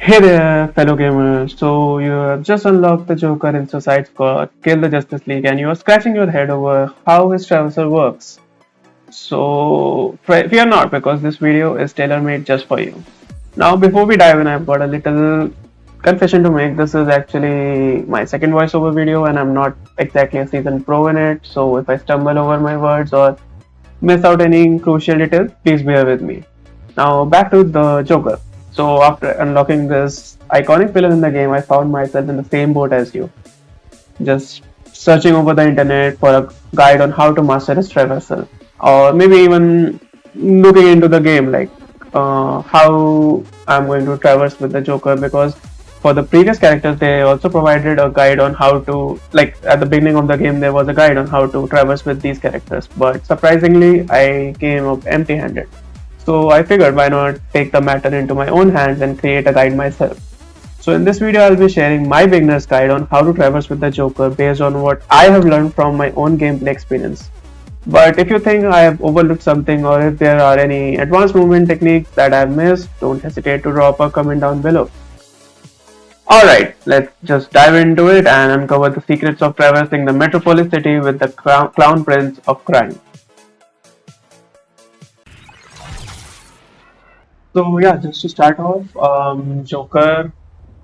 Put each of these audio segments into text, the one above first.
Hey there, fellow gamers. So you have just unlocked the Joker in Suicide Squad, killed the Justice League, and you are scratching your head over how his Traversal works. So fear not, because this video is tailor-made just for you. Now, before we dive in, I've got a little confession to make. This is actually my second voiceover video, and I'm not exactly a seasoned pro in it. So if I stumble over my words or miss out any crucial details, please bear with me. Now back to the Joker. So after unlocking this iconic villain in the game, I found myself in the same boat as you, just searching over the internet for a guide on how to master his traversal, or maybe even looking into the game, like how I'm going to traverse with the Joker, because for the previous characters they also provided a guide on how to, like at the beginning of the game there was a guide on how to traverse with these characters, but surprisingly I came up empty handed. So I figured why not take the matter into my own hands and create a guide myself. So in this video I'll be sharing my beginner's guide on how to traverse with the Joker based on what I have learned from my own gameplay experience. But if you think I have overlooked something, or if there are any advanced movement techniques that I have missed, don't hesitate to drop a comment down below. Alright, let's just dive into it and uncover the secrets of traversing the metropolis city with the clown prince of crime. So yeah, just to start off, Joker,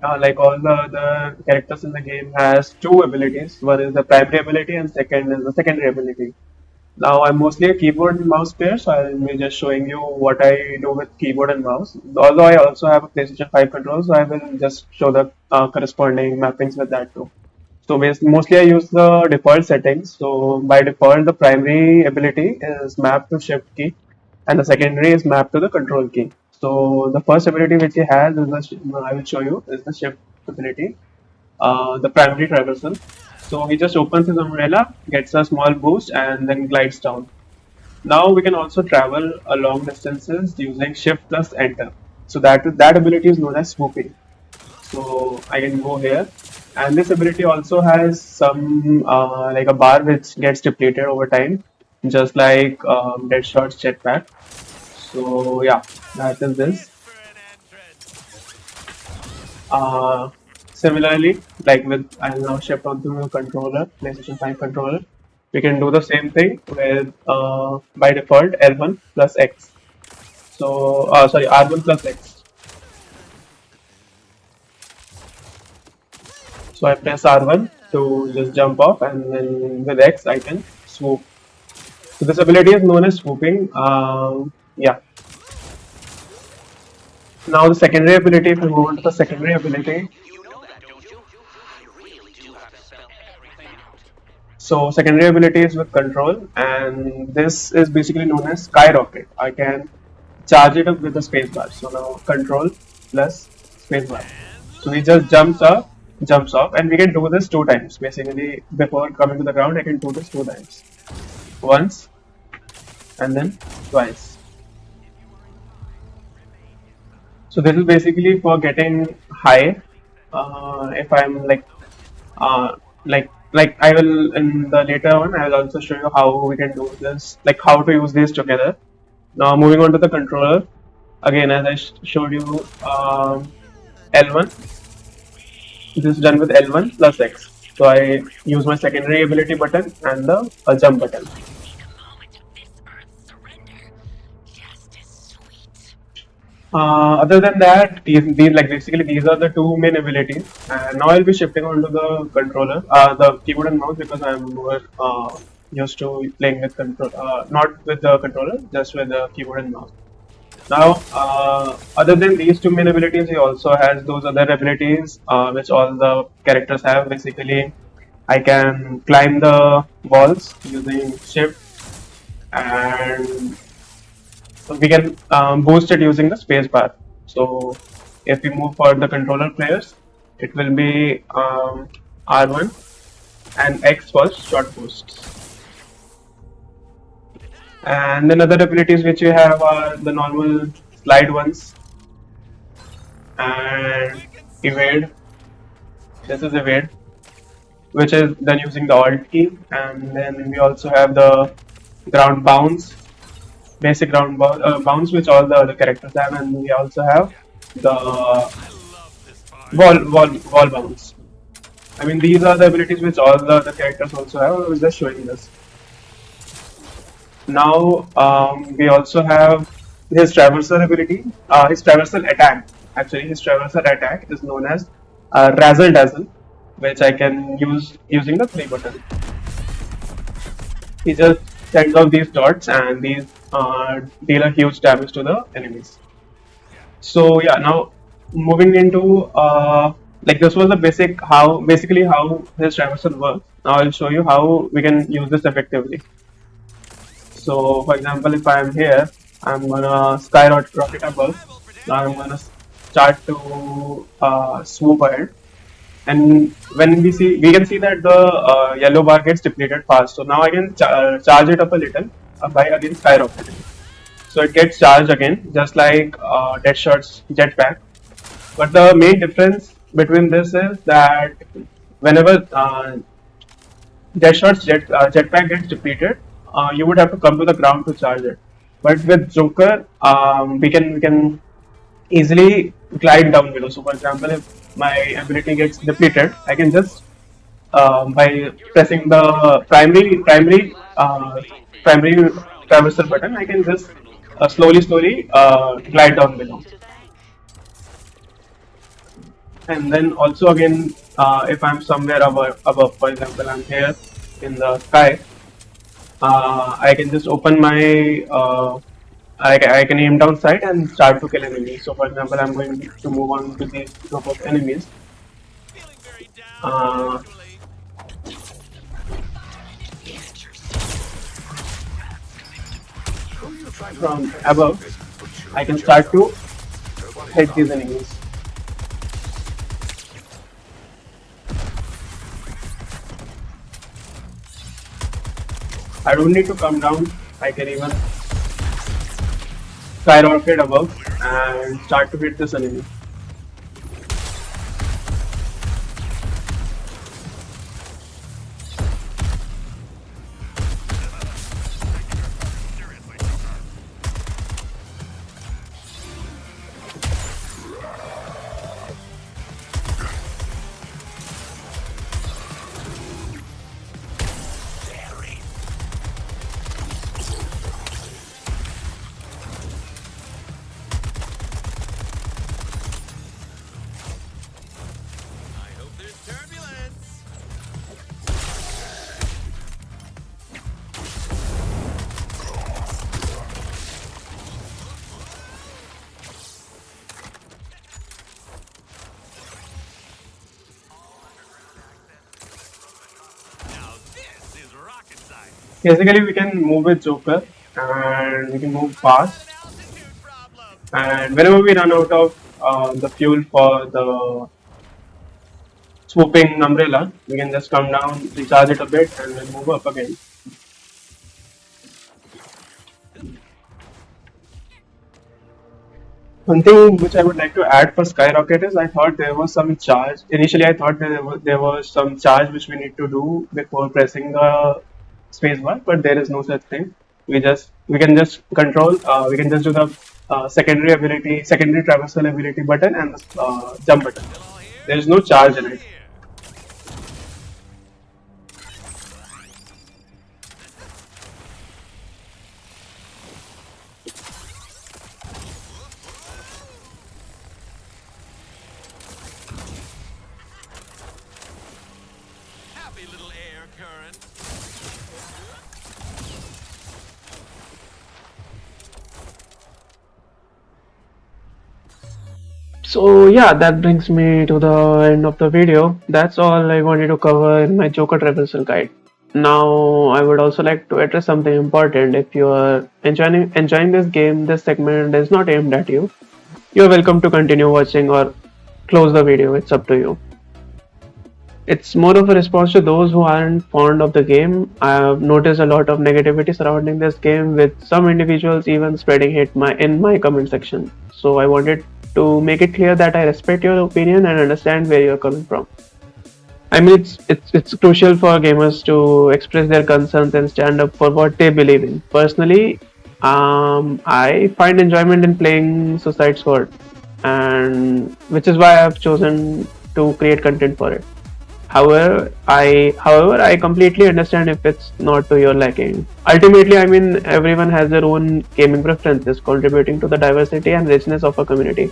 like all the other characters in the game, has two abilities. One is the primary ability, and second is the secondary ability. Now I'm mostly a keyboard and mouse player, so I'll be just showing you what I do with keyboard and mouse. Although I also have a PlayStation 5 controller, so I will just show the corresponding mappings with that too. So mostly I use the default settings. So by default, the primary ability is mapped to shift key, and the secondary is mapped to the control key. So the first ability which he has is I will show you is the shift ability, the primary traversal. So he just opens his umbrella, gets a small boost, and then glides down. Now we can also travel a long distances using shift plus enter. So that ability is known as swooping. So I can go here, and this ability also has some like a bar which gets depleted over time, just like Deadshot's jetpack. So yeah, that is this. Uh, Similarly, like with I'll now shift onto the controller, PlayStation 5 controller. We can do the same thing with by default L1 plus X. So sorry, R1 plus X. So I press R1 to just jump off, and then with X I can swoop. So this ability is known as swooping. Yeah. Now the secondary ability, if we move on to the secondary ability. So secondary ability is with control, and this is basically known as skyrocket. I can charge it up with the spacebar. So now control plus spacebar. So he just jumps off, and we can do this two times. Basically, before coming to the ground, I can do this two times. Once and then twice. So this is basically for getting high. If I'm like I will in the later one, I will also show you how we can do this, like how to use these together. Now moving on to the controller, again as I showed you, L1. This is done with L1 plus X. So I use my secondary ability button and the jump button. Other than that, these like basically these are the two main abilities. And now I'll be shifting onto the controller, the keyboard and mouse, because I'm more used to playing with control, not with the controller, just with the keyboard and mouse. Now, other than these two main abilities, he also has those other abilities which all the characters have. Basically, I can climb the walls using shift, and we can boost it using the space bar. So if we move for the controller players, it will be R1 and X for short boosts. And then other abilities which you have are the normal slide ones and evade. This is evade, which is done using the alt key. And then we also have the ground bounce, basic ground bounce, which all the other characters have. And we also have the wall bounce. I mean, these are the abilities which all the other characters also have. I was just showing this. Now we also have his traversal ability. His traversal attack. Actually, his traversal attack is known as Razzle Dazzle, which I can use using the play button. He just sends out these dots, and these deal a huge damage to the enemies. So yeah, now moving into like this was the basically how his traversal works. Now I'll show you how we can use this effectively. So for example, if I am here, I'm gonna skyrocket above. Now I'm gonna start to swoop ahead, and when we can see that the yellow bar gets depleted fast. So now I can charge it up a little by again skyrocketing. So it gets charged again, just like Deadshot's jetpack. But the main difference between this is that whenever jetpack gets depleted, you would have to come to the ground to charge it. But with Joker, we can easily glide down below. So, for example, if my ability gets depleted, I can just by pressing the primary traversal button, I can just slowly glide down below. And then also again, if I'm somewhere above, for example, I'm here in the sky, I can just open my I can aim down sight and start to kill enemies. So for example, I'm going to move on to this group of enemies. Uh, from above, I can start to hit these enemies. I don't need to come down. I can even skyrocket above and start to hit this enemy. Basically, we can move with Joker and we can move fast. And whenever we run out of the fuel for the swooping umbrella, we can just come down, recharge it a bit, and then move up again. One thing which I would like to add for Skyrocket is I thought there was some charge. Initially, I thought there was some charge which we need to do before pressing the spacebar, but there is no such thing. We can just control. We can just do the secondary traversal ability button and the jump button. There is no charge in it. So yeah, that brings me to the end of the video. That's all I wanted to cover in my Joker Traversal guide. Now, I would also like to address something important. If you are enjoying this game, this segment is not aimed at you. You're welcome to continue watching or close the video. It's up to you. It's more of a response to those who aren't fond of the game. I have noticed a lot of negativity surrounding this game, with some individuals even spreading hate in my comment section. So I wanted to make it clear that I respect your opinion and understand where you're coming from. I mean, it's crucial for gamers to express their concerns and stand up for what they believe in. Personally, I find enjoyment in playing Suicide Squad. and which is why I've chosen to create content for it. However, I completely understand if it's not to your liking. Ultimately, I mean, everyone has their own gaming preferences, contributing to the diversity and richness of a community.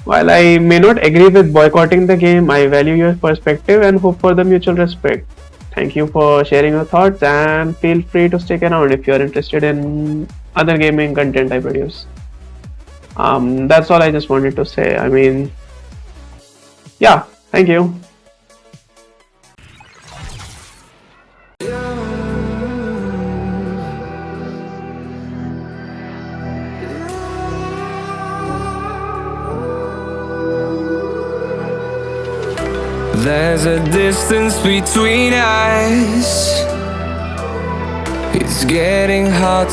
While I may not agree with boycotting the game, I value your perspective and hope for the mutual respect. Thank you for sharing your thoughts, and feel free to stick around if you're interested in other gaming content I produce. That's all I just wanted to say. I mean, yeah, thank you. There's a distance between us. It's getting hard